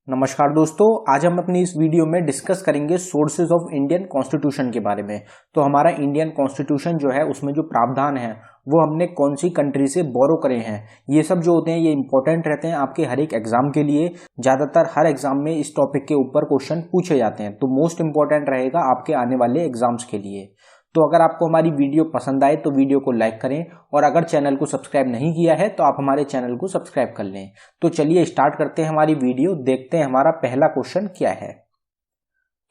नमस्कार दोस्तों, आज हम अपनी इस वीडियो में डिस्कस करेंगे सोर्सेज ऑफ इंडियन कॉन्स्टिट्यूशन के बारे में। तो हमारा इंडियन कॉन्स्टिट्यूशन जो है उसमें जो प्रावधान है वो हमने कौन सी कंट्री से बोरो करे हैं, ये सब जो होते हैं ये इंपॉर्टेंट रहते हैं आपके हर एक एग्जाम के लिए। ज़्यादातर हर एग्जाम में इस टॉपिक के ऊपर क्वेश्चन पूछे जाते हैं, तो मोस्ट इंपॉर्टेंट रहेगा आपके आने वाले एग्जाम्स के लिए। तो अगर आपको हमारी वीडियो पसंद आए तो वीडियो को लाइक करें, और अगर चैनल को सब्सक्राइब नहीं किया है तो आप हमारे चैनल को सब्सक्राइब कर लें। तो चलिए स्टार्ट करते हैं हमारी वीडियो, देखते हैं हमारा पहला क्वेश्चन क्या है।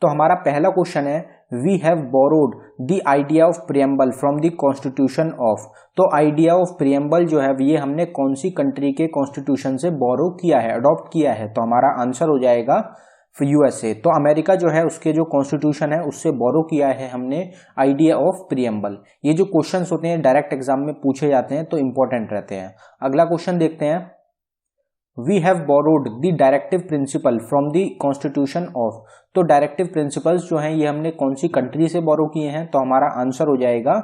तो हमारा पहला क्वेश्चन है, we have borrowed the idea of preamble from the constitution of. तो आइडिया ऑफ प्रियम्बल जो है ये हमने कौन सी कंट्री के कॉन्स्टिट्यूशन से बोरो किया है, अडॉप्ट किया है। तो हमारा आंसर हो जाएगा यूएसए। तो अमेरिका जो है उसके जो कॉन्स्टिट्यूशन है उससे बोरो किया है हमने आइडिया ऑफ प्रियम्बल। ये जो क्वेश्चंस होते हैं डायरेक्ट एग्जाम में पूछे जाते हैं तो इंपॉर्टेंट रहते हैं। अगला क्वेश्चन देखते हैं, we have borrowed the directive principle from the constitution of. तो डायरेक्टिव प्रिंसिपल्स जो हैं ये हमने कौन सी कंट्री से बोरो किए हैं। तो हमारा आंसर हो जाएगा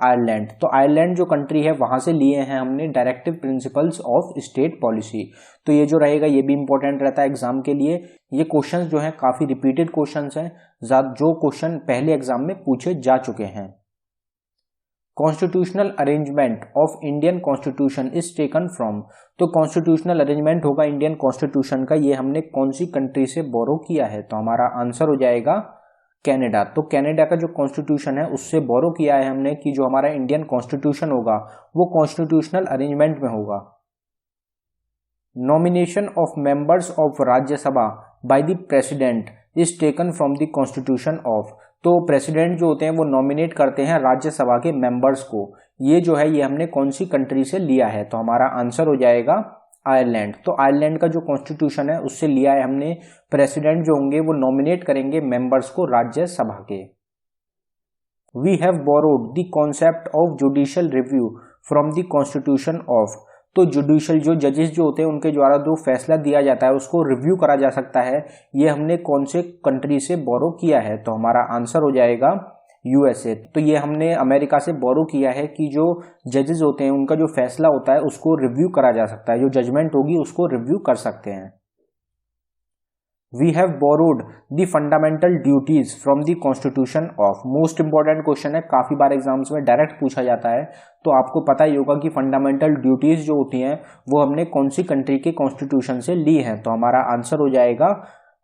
आयरलैंड। तो आयरलैंड जो कंट्री है वहां से लिए हैं हमने directive principles of state policy. तो ये जो रहेगा ये भी इंपॉर्टेंट रहता है एग्जाम के लिए। ये क्वेश्चंस जो हैं काफी रिपीटेड क्वेश्चंस हैं, जो क्वेश्चन पहले एग्जाम में पूछे जा चुके हैं। Constitutional arrangement of Indian constitution is taken from. तो कॉन्स्टिट्यूशनल अरेंजमेंट होगा इंडियन कॉन्स्टिट्यूशन का, ये हमने कौन सी कंट्री से बोरो किया है। तो हमारा आंसर हो जाएगा कनाडा। तो कनाडा का जो कॉन्स्टिट्यूशन है उससे बोरो किया है हमने कि जो हमारा इंडियन कॉन्स्टिट्यूशन होगा वो कॉन्स्टिट्यूशनल अरेंजमेंट में होगा। Nomination of members of Rajya Sabha by the president is taken from the constitution of. तो प्रेसिडेंट जो होते हैं वो नॉमिनेट करते हैं राज्यसभा के मेंबर्स को, ये जो है ये हमने कौन सी कंट्री से लिया है। तो हमारा आंसर हो जाएगा आयरलैंड। तो आयरलैंड का जो कॉन्स्टिट्यूशन है उससे लिया है हमने, प्रेसिडेंट जो होंगे वो नॉमिनेट करेंगे मेंबर्स को राज्यसभा के। We have borrowed the concept of judicial review from the constitution of. तो जुडिशियल जो जजेस जो होते हैं उनके द्वारा जो फैसला दिया जाता है उसको रिव्यू करा जा सकता है, ये हमने कौन से कंट्री से बोरो किया है। तो हमारा आंसर हो जाएगा यूएसए। तो ये हमने अमेरिका से बोरो किया है कि जो जजेस होते हैं उनका जो फैसला होता है उसको रिव्यू करा जा सकता है, जो जजमेंट होगी उसको रिव्यू कर सकते हैं। We have borrowed the fundamental duties from the constitution of. Most important question है, काफी बार एग्जाम्स में डायरेक्ट पूछा जाता है। तो आपको पता ही होगा कि फंडामेंटल ड्यूटीज जो होती हैं वो हमने कौन सी कंट्री के कॉन्स्टिट्यूशन से ली है। तो हमारा आंसर हो जाएगा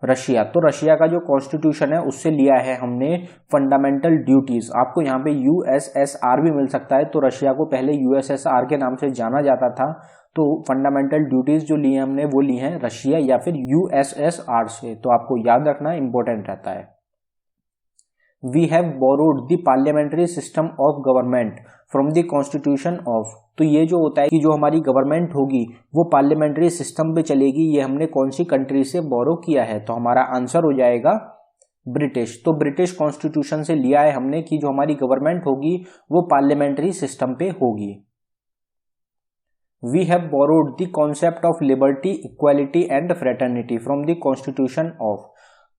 रशिया। तो रशिया का जो कॉन्स्टिट्यूशन है उससे लिया है हमने फंडामेंटल ड्यूटीज। आपको यहाँ पे यूएसएसआर भी मिल सकता है, तो रशिया को पहले यूएसएसआर के नाम से जाना जाता था। तो फंडामेंटल ड्यूटीज जो ली है हमने वो ली हैं रशिया या फिर यूएसएसआर से। तो आपको याद रखना इंपॉर्टेंट रहता है। We have borrowed the parliamentary system of government from the constitution of. तो ये जो होता है कि जो हमारी गवर्नमेंट होगी वो पार्लियामेंट्री सिस्टम पे चलेगी, ये हमने कौन सी कंट्री से बोरो किया है। तो हमारा आंसर हो जाएगा ब्रिटिश। तो ब्रिटिश कॉन्स्टिट्यूशन से लिया है हमने कि जो हमारी गवर्नमेंट होगी वो पार्लियामेंट्री सिस्टम पे होगी। We have borrowed the concept of liberty, equality and fraternity from the constitution of.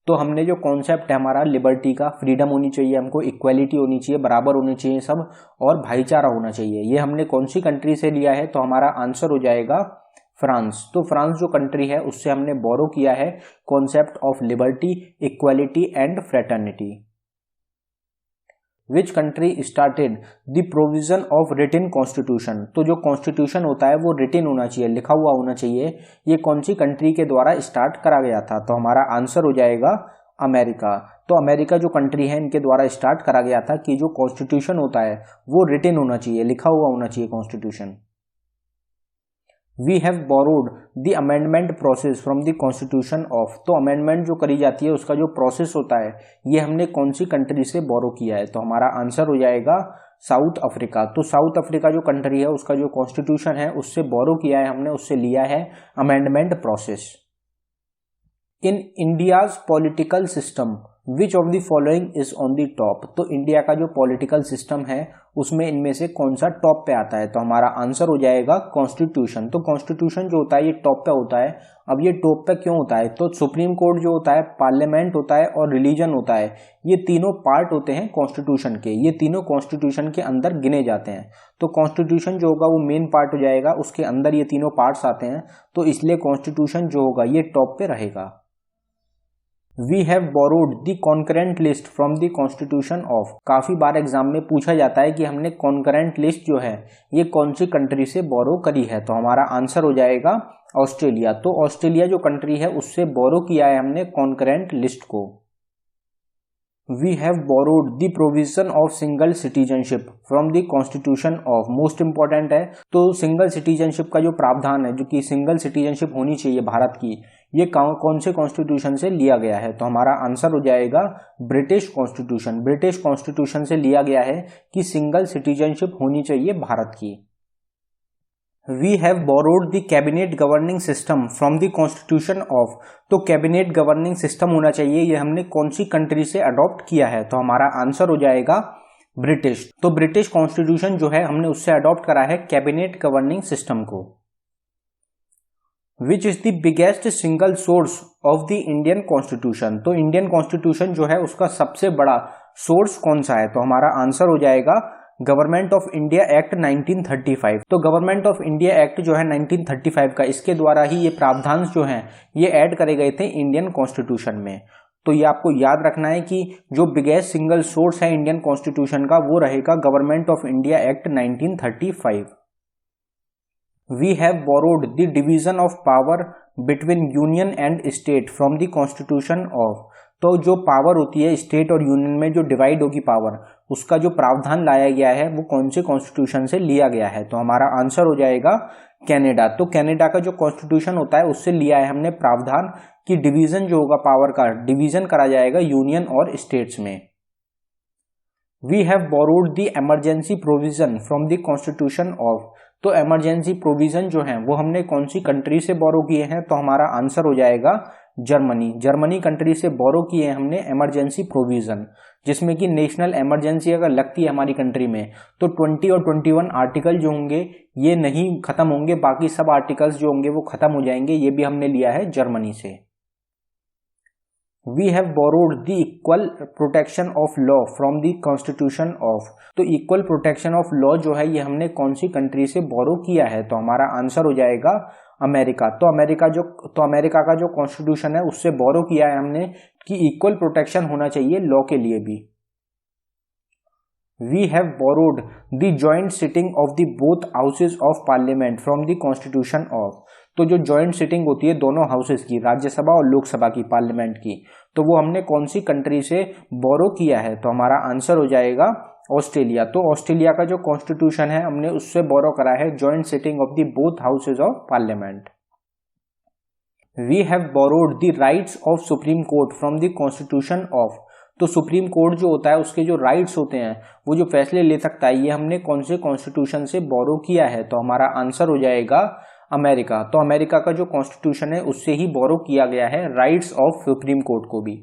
तो हमने जो कॉन्सेप्ट है हमारा लिबर्टी का, फ्रीडम होनी चाहिए हमको, इक्वालिटी होनी चाहिए, बराबर होनी चाहिए सब, और भाईचारा होना चाहिए, ये हमने कौन सी कंट्री से लिया है। तो हमारा आंसर हो जाएगा फ्रांस। तो फ्रांस जो कंट्री है उससे हमने बोरो किया है concept of liberty, equality and fraternity. Which country started the provision of रिटिन constitution. तो जो कॉन्स्टिट्यूशन होता है वो रिटिन होना चाहिए, लिखा हुआ होना चाहिए, ये कौन सी कंट्री के द्वारा स्टार्ट करा गया था। तो हमारा आंसर हो जाएगा अमेरिका। तो अमेरिका जो कंट्री है इनके द्वारा स्टार्ट करा गया था कि जो कॉन्स्टिट्यूशन होता है वो रिटिन होना चाहिए, लिखा हुआ होना चाहिए constitution. We have borrowed the amendment process from the constitution of. तो अमेंडमेंट जो करी जाती है उसका जो प्रोसेस होता है ये हमने कौन सी कंट्री से बोरो किया है। तो हमारा आंसर हो जाएगा साउथ अफ्रीका। तो साउथ अफ्रीका जो कंट्री है उसका जो कॉन्स्टिट्यूशन है उससे बोरो किया है हमने, उससे लिया है amendment process. In India's political system which of the following is on the top, तो इंडिया का जो पॉलिटिकल सिस्टम है उसमें इनमें से कौन सा टॉप पे आता है, तो हमारा आंसर हो जाएगा कॉन्स्टिट्यूशन। तो कॉन्स्टिट्यूशन जो होता है ये टॉप पे होता है। अब ये टॉप पे क्यों होता है, तो सुप्रीम कोर्ट जो होता है, पार्लियामेंट होता है और रिलीजन होता है, ये तीनों पार्ट होते हैं कॉन्स्टिट्यूशन के, ये तीनों कॉन्स्टिट्यूशन के अंदर गिने जाते हैं। तो कॉन्स्टिट्यूशन जो होगा वो मेन पार्ट हो जाएगा, उसके अंदर ये तीनों पार्ट्स आते हैं, तो इसलिए कॉन्स्टिट्यूशन जो होगा ये टॉप पे रहेगा। We have borrowed the concurrent list from the constitution of, काफी बार एग्जाम में पूछा जाता है कि हमने concurrent list जो है ये कौन सी कंट्री से बोरो करी है, तो हमारा आंसर हो जाएगा ऑस्ट्रेलिया। तो ऑस्ट्रेलिया जो कंट्री है उससे बोरो किया है हमने concurrent लिस्ट को। We have borrowed the provision of single citizenship from the constitution of, most important है। तो सिंगल सिटीजनशिप का जो प्रावधान है, जो कि सिंगल सिटीजनशिप होनी चाहिए भारत की, ये कौन से कॉन्स्टिट्यूशन से लिया गया है, तो हमारा आंसर हो जाएगा ब्रिटिश कॉन्स्टिट्यूशन। ब्रिटिश कॉन्स्टिट्यूशन से लिया गया है कि सिंगल सिटीजनशिप होनी चाहिए भारत की। We have borrowed the cabinet governing system from the constitution of, तो कैबिनेट गवर्निंग सिस्टम होना चाहिए, ये हमने कौन सी कंट्री से अडॉप्ट किया है, तो हमारा आंसर हो जाएगा ब्रिटिश। तो ब्रिटिश कॉन्स्टिट्यूशन जो है हमने उससे अडॉप्ट करा है कैबिनेट गवर्निंग सिस्टम को। Which is the biggest single source of the Indian constitution, तो इंडियन कॉन्स्टिट्यूशन जो है उसका सबसे बड़ा सोर्स कौन सा है, तो हमारा आंसर हो जाएगा गवर्नमेंट ऑफ इंडिया एक्ट 1935। तो गवर्नमेंट ऑफ इंडिया एक्ट जो है 1935 का, इसके द्वारा ही ये प्रावधान जो हैं ये ऐड करे गए थे इंडियन कॉन्स्टिट्यूशन में। तो ये आपको याद रखना है कि जो बिगेस्ट सिंगल सोर्स है इंडियन कॉन्स्टिट्यूशन का वो रहेगा government of India act 1935। We have borrowed the division of power between union and state from the constitution of, तो जो पावर होती है स्टेट और यूनियन में जो डिवाइड होगी पावर, उसका जो प्रावधान लाया गया है वो कौन से कॉन्स्टिट्यूशन से लिया गया है, तो हमारा आंसर हो जाएगा कनाडा। तो कनाडा का जो कॉन्स्टिट्यूशन होता है उससे लिया है हमने प्रावधान कि डिवीजन जो होगा पावर का, डिवीजन करा जाएगा यूनियन और स्टेट्स में। We have borrowed the emergency provision from the constitution of, तो इमरजेंसी प्रोविजन जो है वो हमने कौन सी कंट्री से बोरो किए हैं, तो हमारा आंसर हो जाएगा जर्मनी। जर्मनी कंट्री से बोरो किए हैं हमने इमरजेंसी प्रोविजन, जिसमें कि नेशनल इमरजेंसी अगर लगती है हमारी कंट्री में तो 20 और 21 आर्टिकल जो होंगे ये नहीं खत्म होंगे, बाकी सब आर्टिकल्स जो होंगे वो खत्म हो जाएंगे। ये भी हमने लिया है जर्मनी से। We have borrowed the equal protection of law from the constitution of, तो इक्वल प्रोटेक्शन ऑफ लॉ जो है ये हमने कौन सी कंट्री से बोरो किया है, तो हमारा आंसर हो जाएगा अमेरिका। तो अमेरिका का जो कॉन्स्टिट्यूशन है उससे बोरो किया है हमने कि इक्वल प्रोटेक्शन होना चाहिए लॉ के लिए भी। We have borrowed the joint sitting of the both houses of parliament from the constitution of, तो जो जॉइंट सिटिंग होती है दोनों हाउसेज की, राज्यसभा और लोकसभा की, पार्लियामेंट की, तो वो हमने कौन सी कंट्री से बोरो किया है, तो हमारा आंसर हो जाएगा ऑस्ट्रेलिया। तो ऑस्ट्रेलिया का जो कॉन्स्टिट्यूशन है हमने उससे बोरो करा है joint sitting of the both houses of parliament. We have borrowed the rights of supreme court from the constitution of, तो सुप्रीम कोर्ट जो होता है उसके जो राइट्स होते हैं वो जो फैसले ले सकता है ये हमने कौन से कॉन्स्टिट्यूशन से बोरो किया है, तो हमारा आंसर हो जाएगा अमेरिका। तो अमेरिका का जो कॉन्स्टिट्यूशन है उससे ही बोरो किया गया है राइट्स ऑफ सुप्रीम कोर्ट को भी।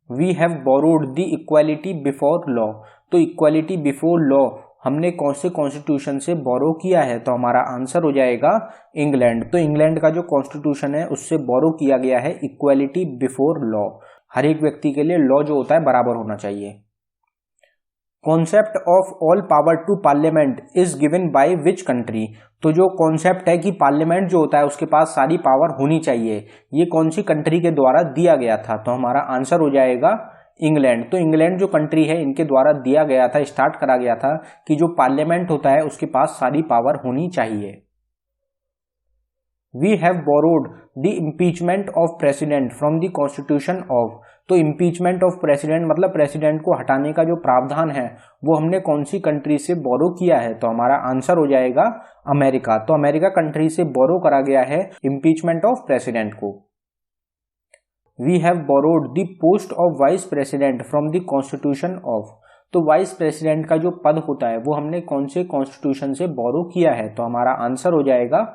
We have borrowed the equality before law, तो इक्वालिटी बिफोर लॉ हमने कौन से कॉन्स्टिट्यूशन से बोरो किया है, तो हमारा आंसर हो जाएगा इंग्लैंड। तो इंग्लैंड का जो कॉन्स्टिट्यूशन है उससे बोरो किया गया है इक्वालिटी बिफोर लॉ, हर एक व्यक्ति के लिए लॉ जो होता है बराबर होना चाहिए। Concept of all power to parliament is given by which country, तो जो कॉन्सेप्ट है कि पार्लियामेंट जो होता है उसके पास सारी पावर होनी चाहिए, ये कौन सी कंट्री के द्वारा दिया गया था, तो हमारा आंसर हो जाएगा इंग्लैंड। तो इंग्लैंड जो कंट्री है इनके द्वारा दिया गया था, स्टार्ट करा गया था कि जो पार्लियामेंट होता है उसके पास सारी पावर होनी चाहिए। We have borrowed the impeachment of president from the constitution of, तो इम्पीचमेंट ऑफ प्रेसिडेंट मतलब प्रेसिडेंट को हटाने का जो प्रावधान है वो हमने कौन सी कंट्री से बोरो किया है, तो हमारा आंसर हो जाएगा अमेरिका। तो अमेरिका कंट्री से बोरो करा गया है इम्पीचमेंट ऑफ प्रेसिडेंट को। We have borrowed the post of vice president from the constitution of, तो वाइस प्रेसिडेंट का जो पद होता है वो हमने कौन से कॉन्स्टिट्यूशन से बोरो किया है, तो हमारा आंसर हो जाएगा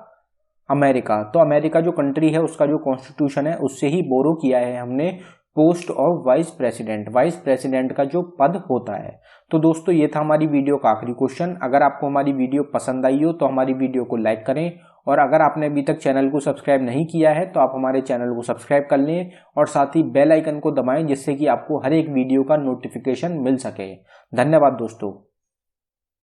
अमेरिका। तो अमेरिका जो कंट्री है उसका जो कॉन्स्टिट्यूशन है उससे ही बोरो किया है हमने post of vice president, vice president का जो पद होता है। तो दोस्तों ये था हमारी वीडियो का आखिरी क्वेश्चन। अगर आपको हमारी वीडियो पसंद आई हो तो हमारी वीडियो को लाइक करें, और अगर आपने अभी तक चैनल को सब्सक्राइब नहीं किया है तो आप हमारे चैनल को सब्सक्राइब कर लें और साथ ही बेल आइकन को दबाएं, जिससे कि आपको हर एक वीडियो का नोटिफिकेशन मिल सके। धन्यवाद दोस्तों।